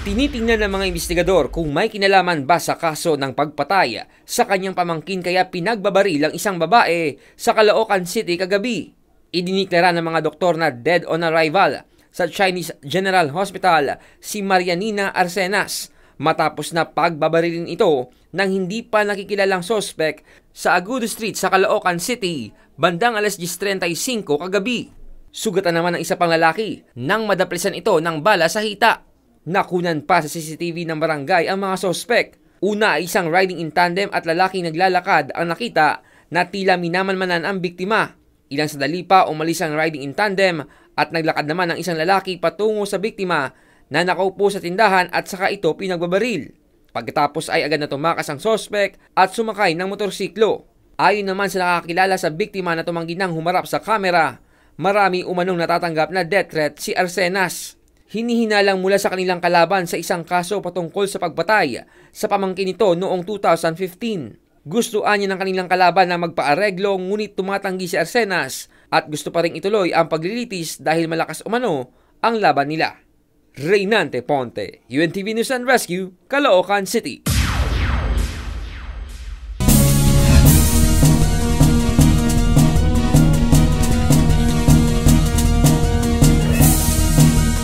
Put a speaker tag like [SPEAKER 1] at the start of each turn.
[SPEAKER 1] Tinitingnan ng mga investigador kung may kinalaman ba sa kaso ng pagpatay sa kanyang pamangkin kaya pinagbabaril ang isang babae sa Caloocan City kagabi. Idiniklara ng mga doktor na dead on arrival sa Chinese General Hospital si Marianina Arcenas matapos na pagbabarilin ito ng hindi pa nakikilalang sospek sa Agudo Street sa Caloocan City bandang alas 10:35 kagabi. Sugatan naman ng isa pang lalaki nang madaplisan ito ng bala sa hita. Nakunan pa sa CCTV ng barangay ang mga sospek. Una ay isang riding in tandem at lalaking naglalakad ang nakita na tila minamanmanan ang biktima. Ilang sandali pa umalis ang riding in tandem at naglakad naman ang isang lalaki patungo sa biktima na nakaupo sa tindahan at saka ito pinagbabaril. Pagkatapos ay agad na tumakas ang sospek at sumakay ng motorsiklo. Ayon naman sa nakakilala sa biktima na tumanggi nang humarap sa kamera, marami umanong natatanggap na death threat si Arcenas. Hinihinalang mula sa kanilang kalaban sa isang kaso patungkol sa pagpatay sa pamangkin nito noong 2015. Gustuan niya ng kanilang kalaban na magpaareglo ngunit tumatanggi si Arcenas at gusto pa rin ituloy ang paglilitis dahil malakas umano ang laban nila. Reynante Ponte, UNTV News and Rescue, Caloocan City.